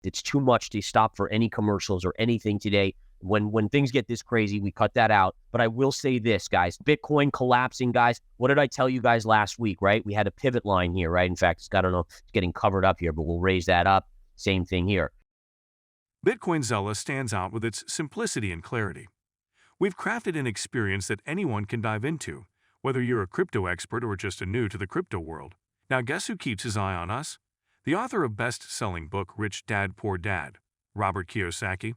It's too much to stop for any commercials or anything today. When things get this crazy, we cut that out. But I will say this, guys. Bitcoin collapsing, guys. What did I tell you guys last week, right? We had a pivot line here, right? In fact, I don't know, it's getting covered up here, but we'll raise that up. Same thing here. Bitcoin Zella stands out with its simplicity and clarity. We've crafted an experience that anyone can dive into, whether you're a crypto expert or just a new to the crypto world. Now, guess who keeps his eye on us? The author of best-selling book Rich Dad Poor Dad, Robert Kiyosaki.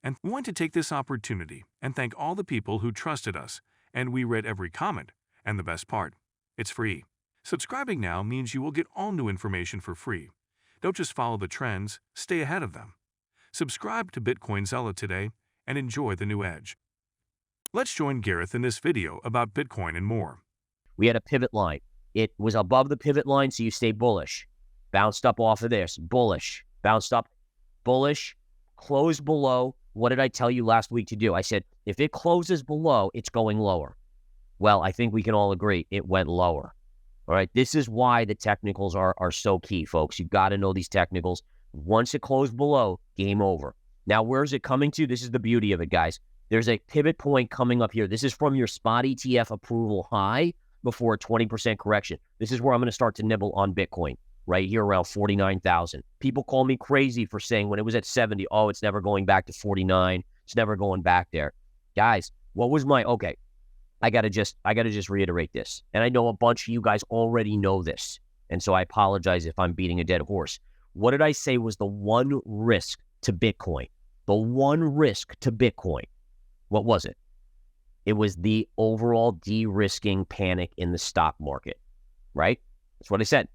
And we want to take this opportunity and thank all the people who trusted us, and we read every comment. And the best part, it's free. Subscribing now means you will get all new information for free. Don't just follow the trends, stay ahead of them. Subscribe to Bitcoin Zella today and enjoy the new edge. Let's join Gareth in this video about Bitcoin and more. We had a pivot line. It was above the pivot line, so you stay bullish. Bounced up off of this, bullish. Bounced up, bullish, closed below. What did I tell you last week to do? I said, if it closes below, it's going lower. Well, I think we can all agree it went lower. All right, this is why the technicals are so key, folks. You've got to know these technicals. Once it closed below, game over. Now, where is it coming to? This is the beauty of it, guys. There's a pivot point coming up here. This is from your spot ETF approval high before a 20% correction. This is where I'm going to start to nibble on Bitcoin, right here around 49,000. People call me crazy for saying when it was at 70, oh, it's never going back to 49. It's never going back there. Guys, what was my, okay, I got to just reiterate this. And I know a bunch of you guys already know this. And so I apologize if I'm beating a dead horse. What did I say was the one risk to Bitcoin? The one risk to Bitcoin. What was it? It was the overall de-risking panic in the stock market, right? That's what I said.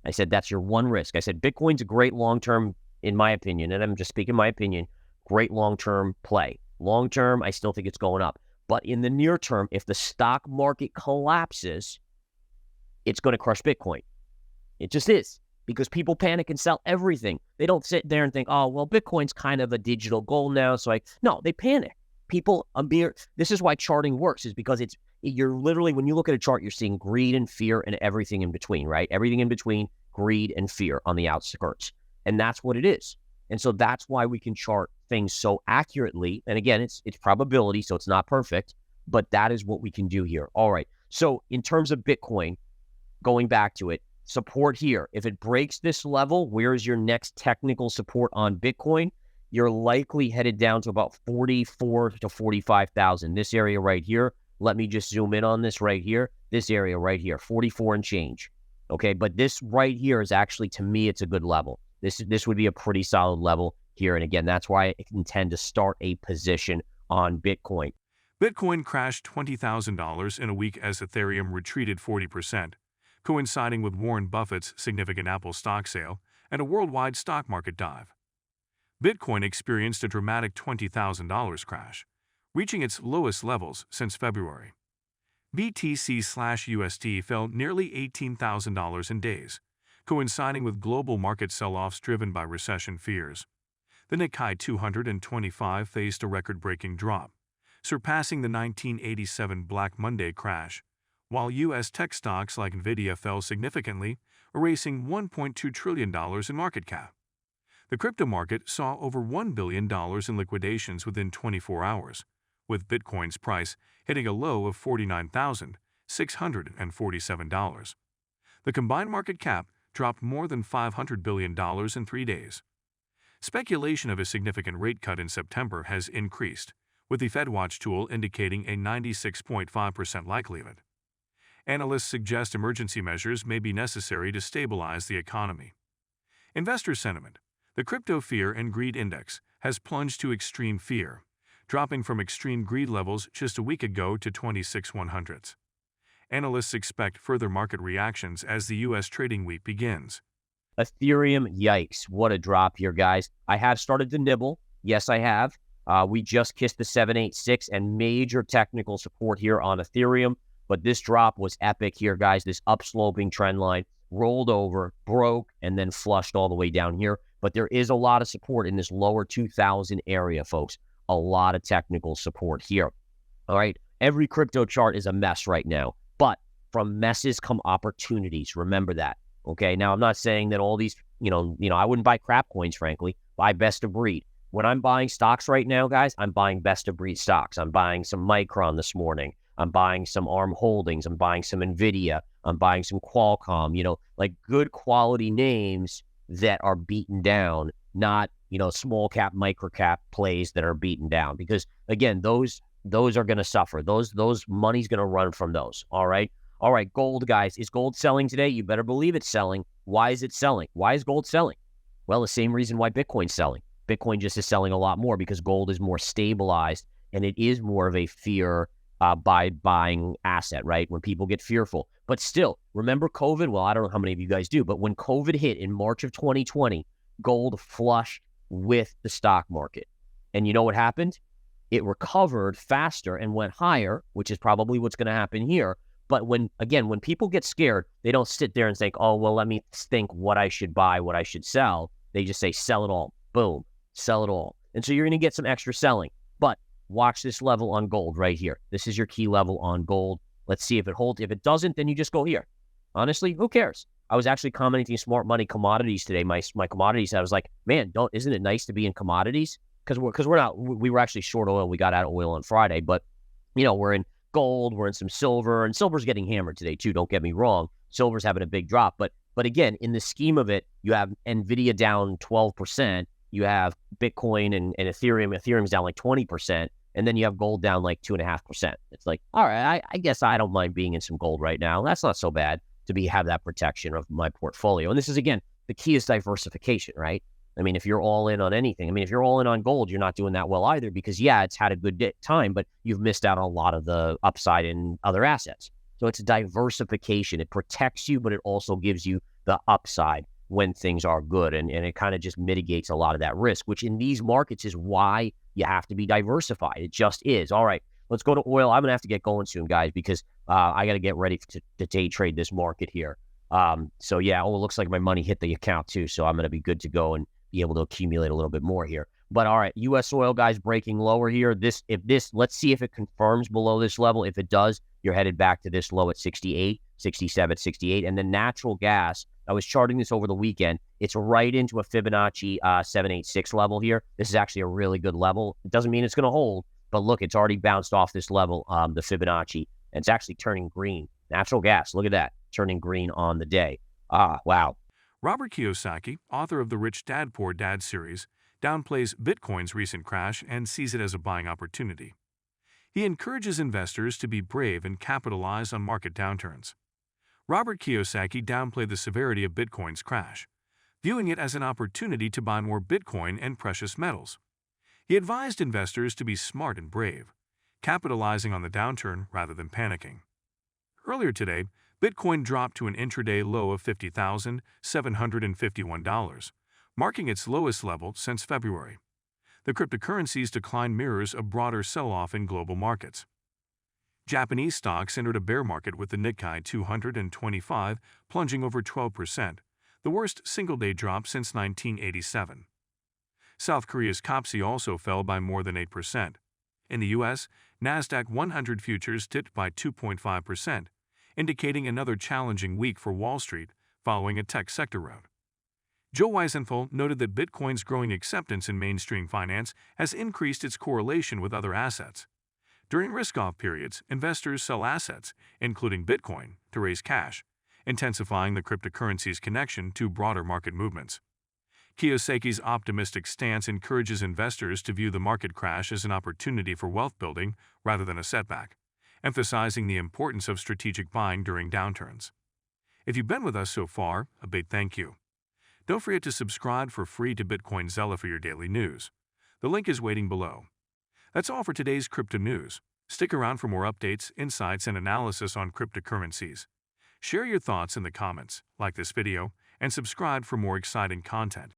I said, that's your one risk. I said, Bitcoin's a great long-term, in my opinion, and I'm just speaking my opinion, great long-term play. Long-term, I still think it's going up. But in the near term, if the stock market collapses, it's going to crush Bitcoin. It just is. Because people panic and sell everything. They don't sit there and think, oh, well, Bitcoin's kind of a digital gold now. So no, they panic. People, this is why charting works, is because you're literally, when you look at a chart, you're seeing greed and fear and everything in between, right? Everything in between, greed and fear on the outskirts. And that's what it is. And so that's why we can chart things so accurately. And again, it's probability, so it's not perfect, but that is what we can do here. All right. So in terms of Bitcoin, going back to it, support here. If it breaks this level, where is your next technical support on Bitcoin? You're likely headed down to about 44 to 45,000. This area right here. Let me just zoom in on this right here. This area right here, 44 and change. Okay, but this right here is actually, to me, it's a good level. This would be a pretty solid level here. And again, that's why I intend to start a position on Bitcoin. Bitcoin crashed $20,000 in a week as Ethereum retreated 40%, coinciding with Warren Buffett's significant Apple stock sale and a worldwide stock market dive. Bitcoin experienced a dramatic $20,000 crash, reaching its lowest levels since February. BTC/USD fell nearly $18,000 in days, coinciding with global market sell-offs driven by recession fears. The Nikkei 225 faced a record-breaking drop, surpassing the 1987 Black Monday crash, while U.S. tech stocks like Nvidia fell significantly, erasing $1.2 trillion in market cap. The crypto market saw over $1 billion in liquidations within 24 hours, with Bitcoin's price hitting a low of $49,647. The combined market cap dropped more than $500 billion in 3 days. Speculation of a significant rate cut in September has increased, with the FedWatch tool indicating a 96.5% likelihood. Analysts suggest emergency measures may be necessary to stabilize the economy. Investor sentiment. The crypto fear and greed index has plunged to extreme fear, dropping from extreme greed levels just a week ago to 26,100s. Analysts expect further market reactions as the U.S. trading week begins. Ethereum, yikes, what a drop here, guys. I have started to nibble. Yes, I have. We just kissed the 786 and major technical support here on Ethereum, but this drop was epic here, guys. This upsloping trend line rolled over, broke, and then flushed all the way down here. But there is a lot of support in this lower 2,000 area, folks. A lot of technical support here. All right. Every crypto chart is a mess right now, but from messes come opportunities. Remember that. Okay, now I'm not saying that all these, I wouldn't buy crap coins, frankly. Buy best of breed. When I'm buying stocks right now, guys, I'm buying best of breed stocks. I'm buying some Micron this morning. I'm buying some ARM Holdings. I'm buying some Nvidia. I'm buying some Qualcomm. Like good quality names that are beaten down, not small cap, micro cap plays that are beaten down. Because again, those are going to suffer. Those money's going to run from those. All right. All right, gold, guys. Is gold selling today? You better believe it's selling. Why is it selling? Why is gold selling? Well, the same reason why Bitcoin's selling. Bitcoin just is selling a lot more because gold is more stabilized and it is more of a fear by buying asset, right? When people get fearful. But still, remember COVID? Well, I don't know how many of you guys do, but when COVID hit in March of 2020, gold flushed with the stock market. And you know what happened? It recovered faster and went higher, which is probably what's going to happen here. But when people get scared, they don't sit there and think, oh, well, let me think what I should buy, what I should sell. They just say, sell it all. Boom, sell it all. And so you're going to get some extra selling. But watch this level on gold right here. This is your key level on gold. Let's see if it holds. If it doesn't, then you just go here. Honestly, who cares? I was actually commenting Smart Money Commodities today. My commodities, I was like, man, isn't it nice to be in commodities? Because we were actually short oil. We got out of oil on Friday, but we're in gold, we're in some silver, and silver's getting hammered today too. Don't get me wrong. Silver's having a big drop, but again, in the scheme of it, you have Nvidia down 12%, you have Bitcoin and Ethereum. Ethereum's down like 20%, and then you have gold down like 2.5%. It's like, all right, I guess I don't mind being in some gold right now. That's not so bad to have that protection of my portfolio. And this is, again, the key is diversification, right? I mean, if you're all in on anything, if you're all in on gold, you're not doing that well either because, yeah, it's had a good time, but you've missed out on a lot of the upside in other assets. So it's diversification. It protects you, but it also gives you the upside when things are good. And it kind of just mitigates a lot of that risk, which in these markets is why you have to be diversified. It just is. All right, let's go to oil. I'm going to have to get going soon, guys, because I got to get ready to day trade this market here. So, yeah, it looks like my money hit the account too, so I'm going to be good to go and be able to accumulate a little bit more here. But all right, U.S. oil, guys, breaking lower here. Let's see if it confirms below this level. If it does, you're headed back to this low at 68, 67, 68. And then natural gas, I was charting this over the weekend. It's right into a Fibonacci 786 level here. This is actually a really good level. It doesn't mean it's going to hold, but look, it's already bounced off this level, the Fibonacci, and it's actually turning green. Natural gas, look at that, turning green on the day. Wow. Robert Kiyosaki, author of the Rich Dad Poor Dad series, downplays Bitcoin's recent crash and sees it as a buying opportunity. He encourages investors to be brave and capitalize on market downturns. Robert Kiyosaki downplayed the severity of Bitcoin's crash, viewing it as an opportunity to buy more Bitcoin and precious metals. He advised investors to be smart and brave, capitalizing on the downturn rather than panicking. Earlier today, Bitcoin dropped to an intraday low of $50,751, marking its lowest level since February. The cryptocurrency's decline mirrors a broader sell-off in global markets. Japanese stocks entered a bear market with the Nikkei 225 plunging over 12%, the worst single-day drop since 1987. South Korea's KOSPI also fell by more than 8%. In the U.S., Nasdaq 100 futures dipped by 2.5%, indicating another challenging week for Wall Street following a tech sector rout. Joe Weisenthal noted that Bitcoin's growing acceptance in mainstream finance has increased its correlation with other assets. During risk-off periods, investors sell assets, including Bitcoin, to raise cash, intensifying the cryptocurrency's connection to broader market movements. Kiyosaki's optimistic stance encourages investors to view the market crash as an opportunity for wealth building rather than a setback, emphasizing the importance of strategic buying during downturns. If you've been with us so far, a big thank you. Don't forget to subscribe for free to Bitcoin Zella for your daily news. The link is waiting below. That's all for today's crypto news. Stick around for more updates, insights, and analysis on cryptocurrencies. Share your thoughts in the comments, like this video, and subscribe for more exciting content.